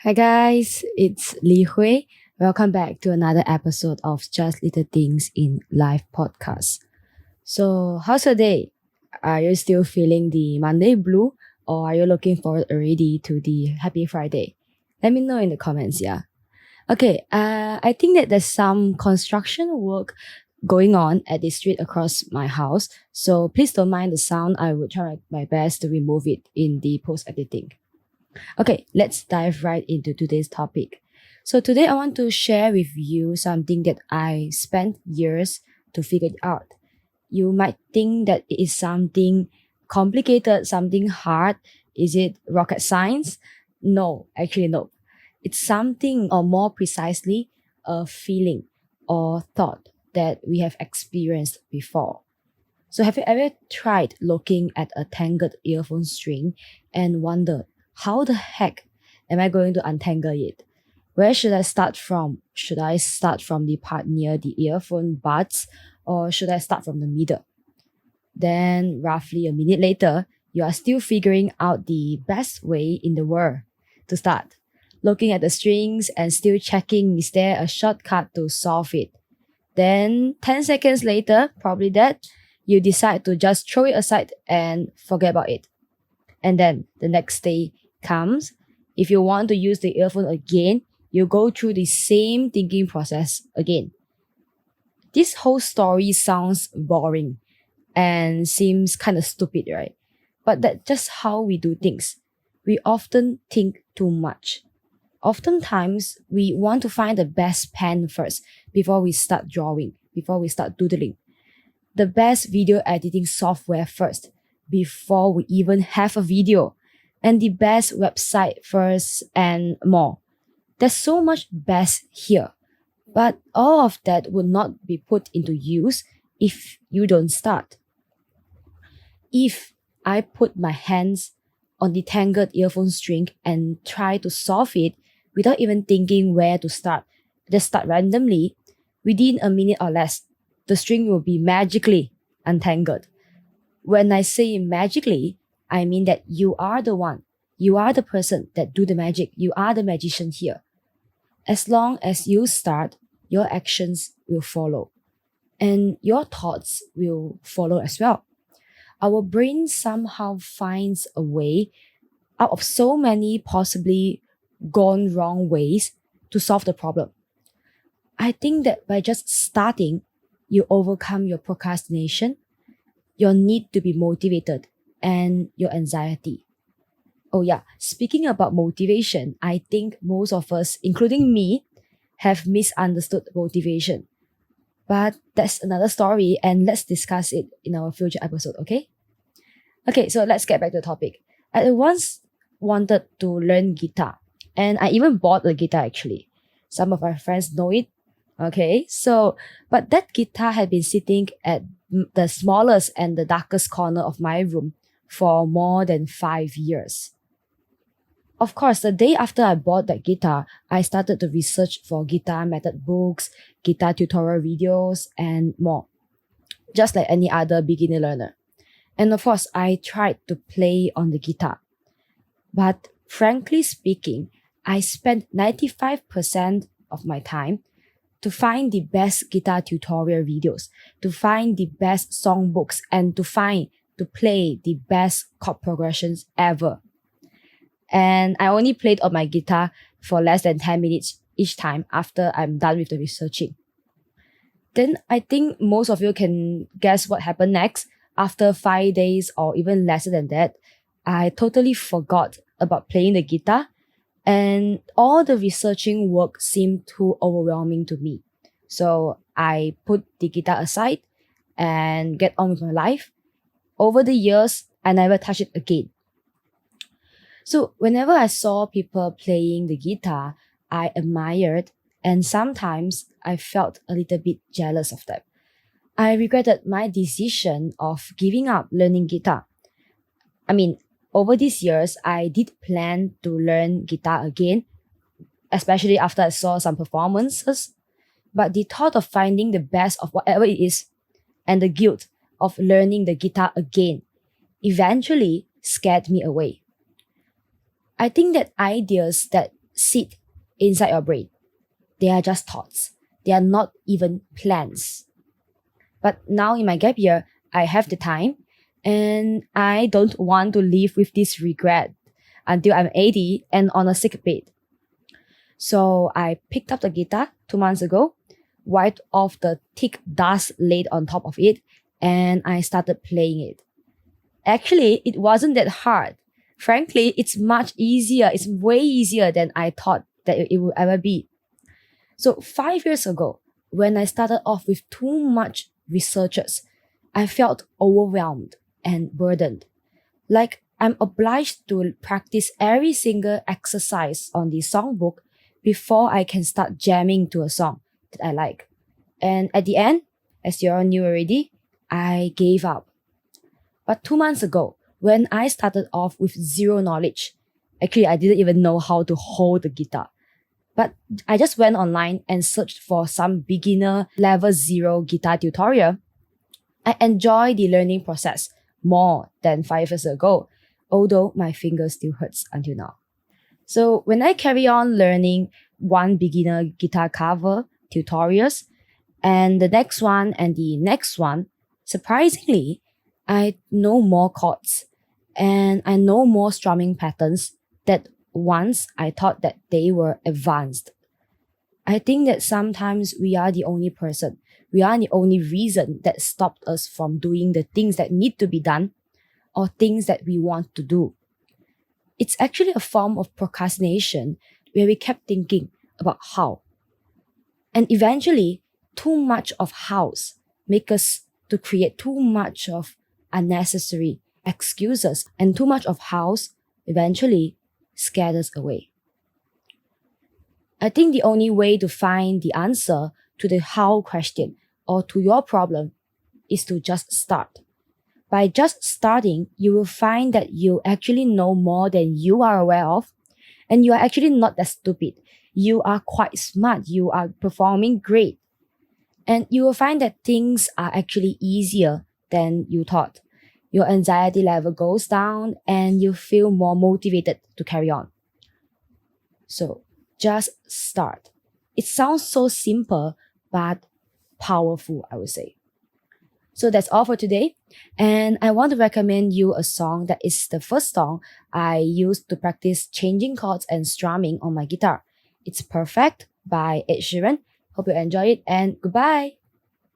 Hi guys, it's Li Hui. Welcome back to another episode of Just Little Things in Live podcast. So, how's your day? Are you still feeling the Monday blue or are you looking forward already to the Happy Friday? Let me know in the comments, yeah. Okay, I think that there's some construction work going on at the street across my house. So please don't mind the sound. I will try my best to remove it in the post editing. Okay, let's dive right into today's topic. So today I want to share with you something that I spent years to figure it out. You might think that it is something complicated, something hard. Is it rocket science? No, actually no. It's something, or more precisely, a feeling or thought that we have experienced before. So have you ever tried looking at a tangled earphone string and wondered, how the heck am I going to untangle it? Where should I start from? Should I start from the part near the earphone buds or should I start from the middle? Then, roughly a minute later, you are still figuring out the best way in the world to start. Looking at the strings and still checking, is there a shortcut to solve it? Then 10 seconds later, probably that, you decide to just throw it aside and forget about it. And then the next day comes. If you want to use the earphone again, you go through the same thinking process again. This whole story sounds boring and seems kind of stupid, right? But that's just how we do things. We often think too much. Oftentimes, we want to find the best pen first before we start drawing, before we start doodling. The best video editing software first before we even have a video. And the best website first and more. There's so much best here. But all of that would not be put into use if you don't start. If I put my hands on the tangled earphone string and try to solve it without even thinking where to start, just start randomly, within a minute or less, the string will be magically untangled. When I say magically, I mean that you are the one. You are the person that do the magic. You are the magician here. As long as you start, your actions will follow. And your thoughts will follow as well. Our brain somehow finds a way out of so many possibly gone wrong ways to solve the problem. I think that by just starting, you overcome your procrastination, your need to be motivated, and your anxiety. Oh, yeah, speaking about motivation, I think most of us, including me, have misunderstood motivation. But that's another story, and let's discuss it in our future episode, okay? Okay, so let's get back to the topic. I once wanted to learn guitar, and I even bought a guitar actually. Some of my friends know it. Okay, so, but that guitar had been sitting at the smallest and the darkest corner of my room for more than 5 years. Of course, the day after I bought that guitar, I started to research for guitar method books, guitar tutorial videos, and more, just like any other beginner learner. And of course, I tried to play on the guitar. But frankly speaking, I spent 95% of my time to find the best guitar tutorial videos, to find the best songbooks, and to play the best chord progressions ever. And I only played on my guitar for less than 10 minutes each time after I'm done with the researching. Then I think most of you can guess what happened next. After 5 days or even lesser than that, I totally forgot about playing the guitar and all the researching work seemed too overwhelming to me. So I put the guitar aside and get on with my life. Over the years, I never touched it again. So whenever I saw people playing the guitar, I admired and sometimes I felt a little bit jealous of them. I regretted my decision of giving up learning guitar. I mean, over these years, I did plan to learn guitar again, especially after I saw some performances. But the thought of finding the best of whatever it is and the guilt of learning the guitar again eventually scared me away. I think that ideas that sit inside your brain. They are just thoughts. They are not even plans. But now in my gap year, I have the time and I don't want to live with this regret until I'm 80 and on a sick bed. So I picked up the guitar 2 months ago, wiped off the thick dust laid on top of it, and I started playing it. Actually, it wasn't that hard. Frankly, it's much easier. It's way easier than I thought that it would ever be. So 5 years ago, when I started off with too much researches, I felt overwhelmed and burdened. Like I'm obliged to practice every single exercise on the songbook before I can start jamming to a song that I like. And at the end, as you all knew already, I gave up. But 2 months ago, when I started off with zero knowledge, actually I didn't even know how to hold the guitar. But I just went online and searched for some beginner level 0 guitar tutorial. I enjoy the learning process more than 5 years ago, although my fingers still hurts until now. So when I carry on learning one beginner guitar cover tutorials and the next one and the next one, surprisingly, I know more chords and I know more strumming patterns that once I thought that they were advanced. I think that sometimes we are the only person, we are the only reason that stopped us from doing the things that need to be done or things that we want to do. It's actually a form of procrastination where we kept thinking about how. And eventually, too much of hows make us to create too much of unnecessary excuses, and too much of hows eventually scatters away. I think the only way to find the answer to the how question or to your problem is to just start. By just starting, you will find that you actually know more than you are aware of, and you are actually not that stupid. You are quite smart. You are performing great. And you will find that things are actually easier than you thought. Your anxiety level goes down and you feel more motivated to carry on. So just start. It sounds so simple, but powerful, I would say. So that's all for today. And I want to recommend you a song that is the first song I used to practice changing chords and strumming on my guitar. It's Perfect by Ed Sheeran. Hope you enjoy it and goodbye.